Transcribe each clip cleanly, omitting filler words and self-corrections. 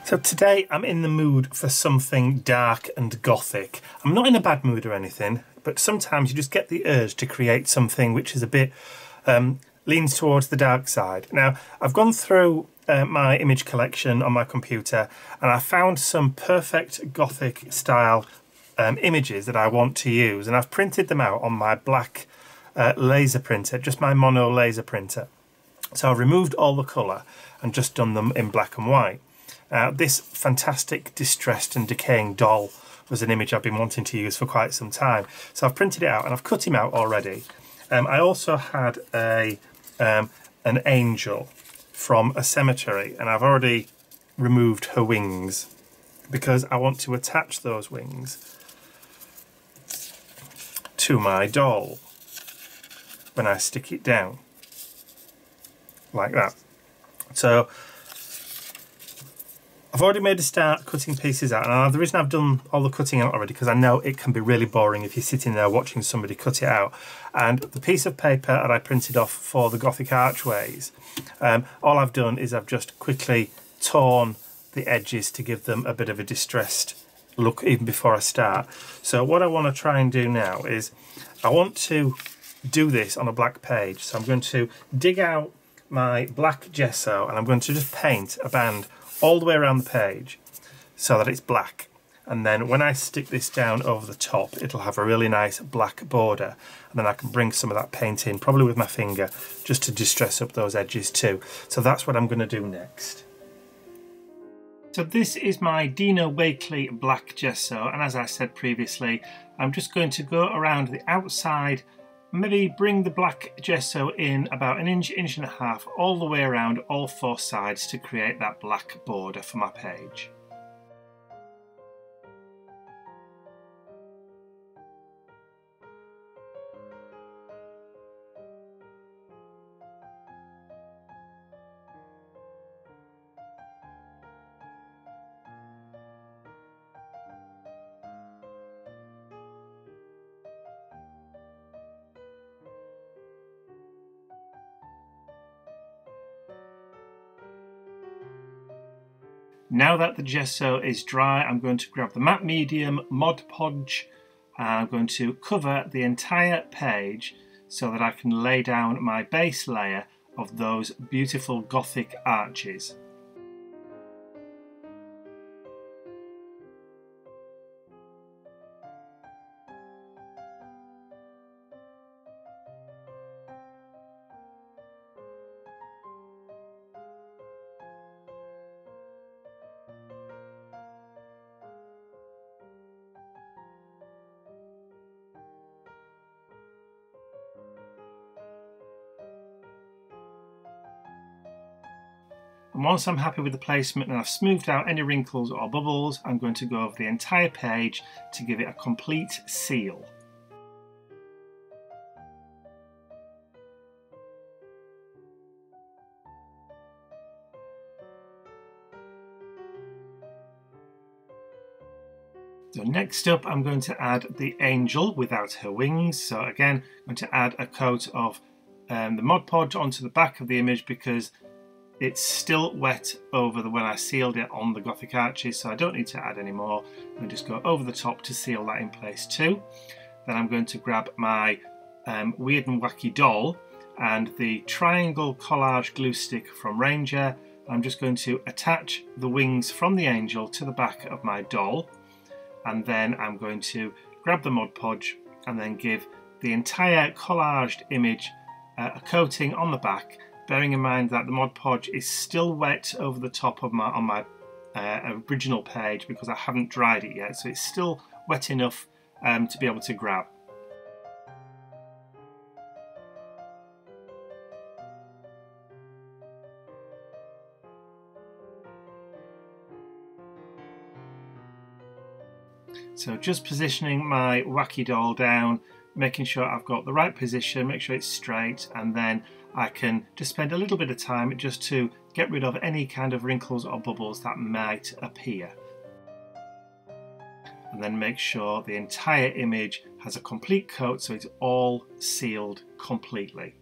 So today I'm in the mood for something dark and gothic. I'm not in a bad mood or anything, but sometimes you just get the urge to create something which is a bit leans towards the dark side. Now, I've gone through my image collection on my computer and I found some perfect gothic style images that I want to use, and I've printed them out on my black laser printer, just my mono laser printer. So I've removed all the colour and just done them in black and white. This fantastic distressed and decaying doll was an image I've been wanting to use for quite some time. So I've printed it out and I've cut him out already. I also had an angel from a cemetery, and I've already removed her wings because I want to attach those wings to my doll when I stick it down like that. So I've already made a start cutting pieces out, and the reason I've done all the cutting out already because I know it can be really boring if you're sitting there watching somebody cut it out. And the piece of paper that I printed off for the Gothic archways, all I've done is I've just quickly torn the edges to give them a bit of a distressed look even before I start. So what I want to try and do now is I want to do this on a black page. So I'm going to dig out my black gesso and I'm going to just paint a band all the way around the page so that it's black, and then when I stick this down over the top it'll have a really nice black border, and then I can bring some of that paint in, probably with my finger, just to distress up those edges too. So that's what I'm going to do next. So this is my Dino Wakley black gesso, and as I said previously, I'm just going to go around the outside, maybe bring the black gesso in about an inch, inch and a half, all the way around all four sides to create that black border for my page. Now that the gesso is dry, I'm going to grab the matte medium Mod Podge and I'm going to cover the entire page so that I can lay down my base layer of those beautiful Gothic arches. And once I'm happy with the placement and I've smoothed out any wrinkles or bubbles, I'm going to go over the entire page to give it a complete seal. So next up I'm going to add the angel without her wings. So again, I'm going to add a coat of the Mod Podge onto the back of the image because it's still wet over when I sealed it on the Gothic arches, so I don't need to add any more. I'm going to just go over the top to seal that in place too. Then I'm going to grab my Weird and Wacky doll and the triangle collage glue stick from Ranger. I'm just going to attach the wings from the angel to the back of my doll, and then I'm going to grab the Mod Podge and then give the entire collaged image a coating on the back, bearing in mind that the Mod Podge is still wet over the top of my original page because I haven't dried it yet, so it's still wet enough to be able to grab. So just positioning my wacky doll down, making sure I've got the right position, make sure it's straight, and then I can just spend a little bit of time just to get rid of any kind of wrinkles or bubbles that might appear. And then make sure the entire image has a complete coat so it's all sealed completely.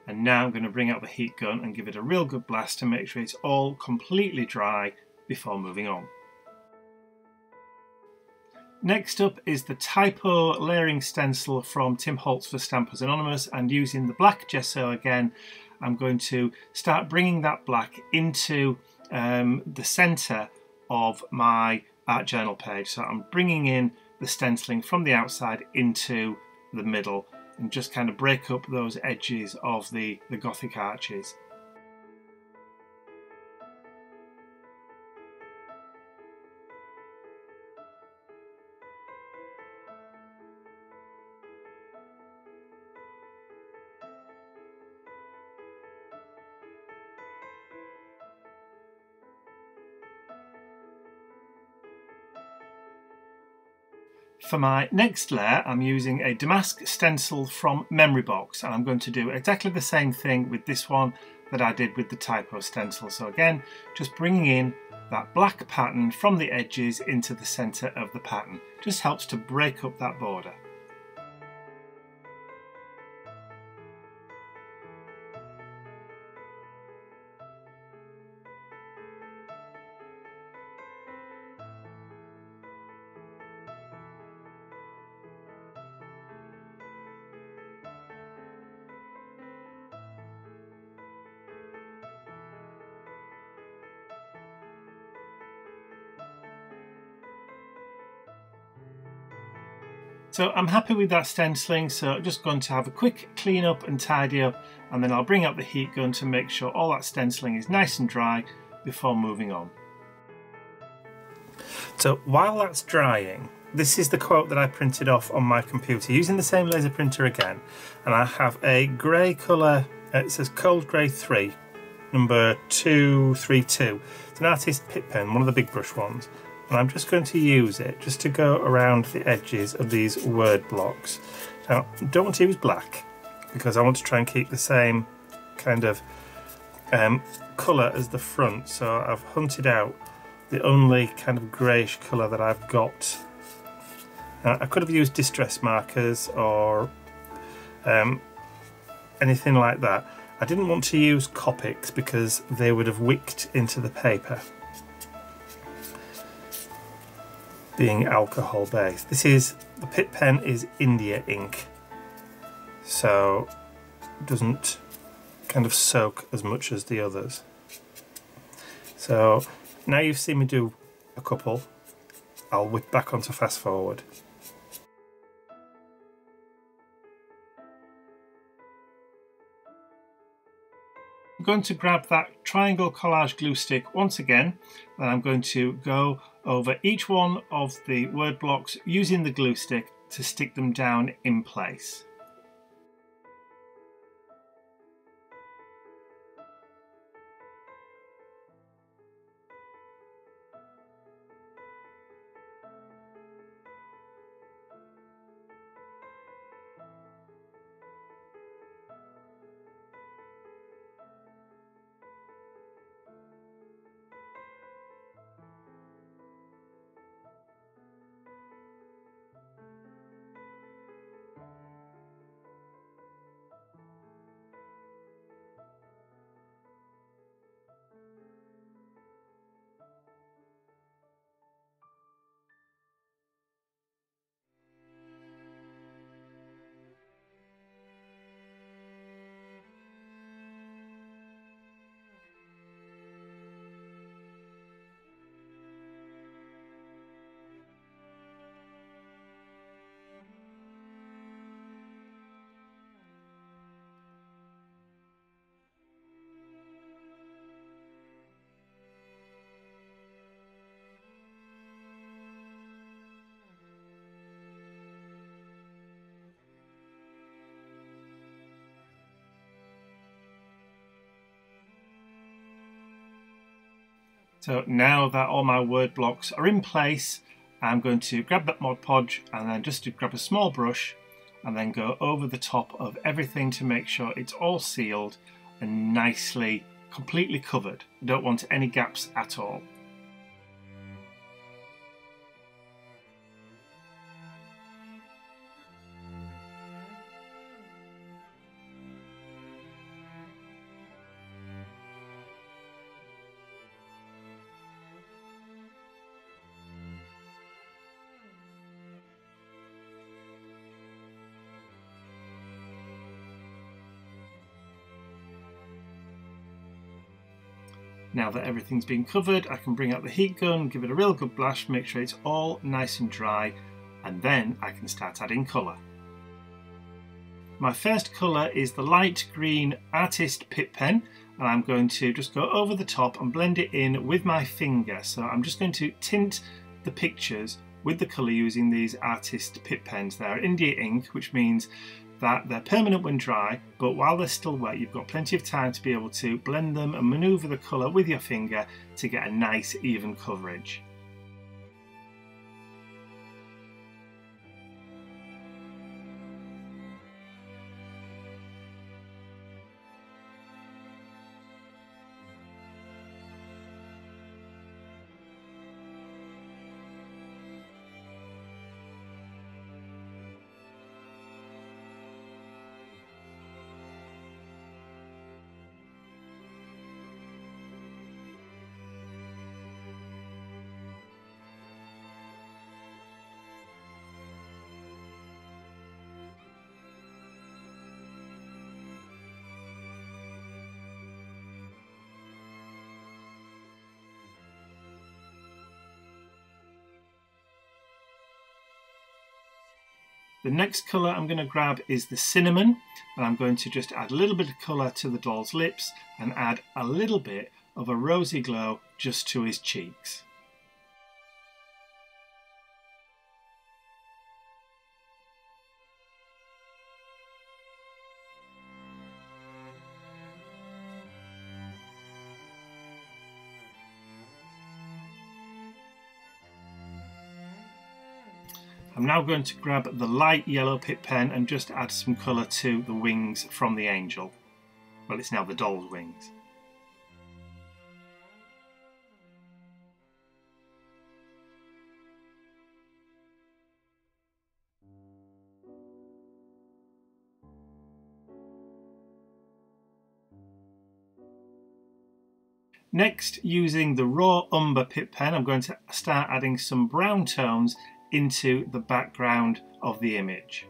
And now I'm going to bring out the heat gun and give it a real good blast to make sure it's all completely dry before moving on. Next up is the typo layering stencil from Tim Holtz for Stampers Anonymous, and using the black gesso again, I'm going to start bringing that black into the centre of my art journal page. So I'm bringing in the stenciling from the outside into the middle and just kind of break up those edges of the Gothic arches. For my next layer, I'm using a damask stencil from Memory Box, and I'm going to do exactly the same thing with this one that I did with the typo stencil. So again, just bringing in that black pattern from the edges into the centre of the pattern. Just helps to break up that border. So I'm happy with that stenciling, so I'm just going to have a quick clean up and tidy up, and then I'll bring out the heat gun to make sure all that stenciling is nice and dry before moving on. So while that's drying, this is the quote that I printed off on my computer using the same laser printer again, and I have a grey colour, it says Cold Grey 3, number 232. It's an artist pit pen, one of the big brush ones. And I'm just going to use it just to go around the edges of these word blocks. Now, I don't want to use black because I want to try and keep the same kind of colour as the front. So I've hunted out the only kind of greyish colour that I've got. Now, I could have used distress markers or anything like that. I didn't want to use Copics because they would have wicked into the paper, being alcohol based. The pit pen is India ink, so it doesn't kind of soak as much as the others. So now you've seen me do a couple, I'll whip back onto fast forward. I'm going to grab that triangle collage glue stick once again, and I'm going to go over each one of the word blocks using the glue stick to stick them down in place. So now that all my word blocks are in place, I'm going to grab that Mod Podge and then just to grab a small brush and then go over the top of everything to make sure it's all sealed and nicely, completely covered. I don't want any gaps at all. Now that everything's been covered, I can bring out the heat gun, give it a real good blast, make sure it's all nice and dry, and then I can start adding colour. My first colour is the light green Artist Pip Pen, and I'm going to just go over the top and blend it in with my finger. So I'm just going to tint the pictures with the colour using these Artist Pip Pens. They're India ink, which means that they're permanent when dry, but while they're still wet you've got plenty of time to be able to blend them and manoeuvre the colour with your finger to get a nice even coverage. The next colour I'm going to grab is the cinnamon, and I'm going to just add a little bit of colour to the doll's lips and add a little bit of a rosy glow just to his cheeks. I'm now going to grab the light yellow Pip Pen and just add some colour to the wings from the angel. Well, it's now the doll's wings. Next, using the raw umber Pip Pen, I'm going to start adding some brown tones into the background of the image.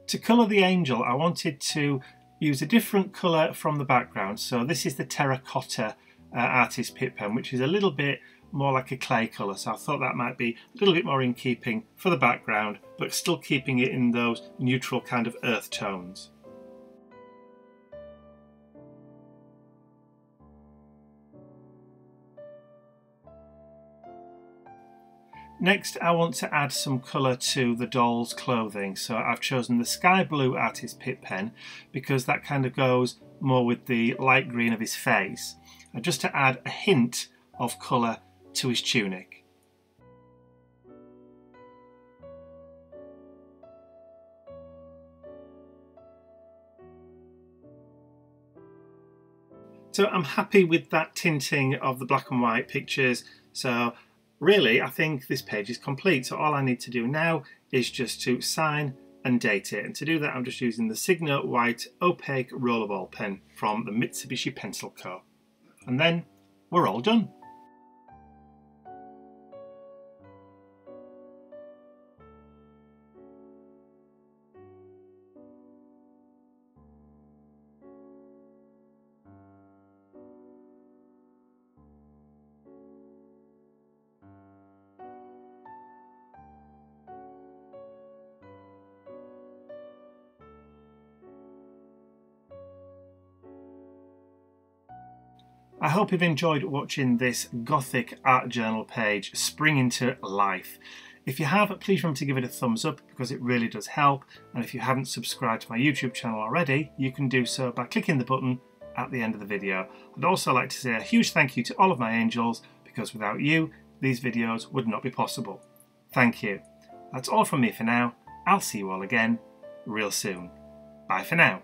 To colour the angel, I wanted to use a different colour from the background. So this is the terracotta Artist Pip Pen, which is a little bit more like a clay colour. So I thought that might be a little bit more in keeping for the background, but still keeping it in those neutral kind of earth tones. Next, I want to add some colour to the doll's clothing. So I've chosen the sky blue Artist Pip Pen because that kind of goes more with the light green of his face, and just to add a hint of colour to his tunic. So I'm happy with that tinting of the black and white pictures. So really, I think this page is complete. So all I need to do now is just to sign and date it. And to do that, I'm just using the Signo White Opaque Rollerball pen from the Mitsubishi Pencil Co. And then we're all done. I hope you've enjoyed watching this Gothic art journal page spring into life. If you have, please remember to give it a thumbs up because it really does help. And if you haven't subscribed to my YouTube channel already, you can do so by clicking the button at the end of the video. I'd also like to say a huge thank you to all of my angels because without you, these videos would not be possible. Thank you. That's all from me for now. I'll see you all again real soon. Bye for now.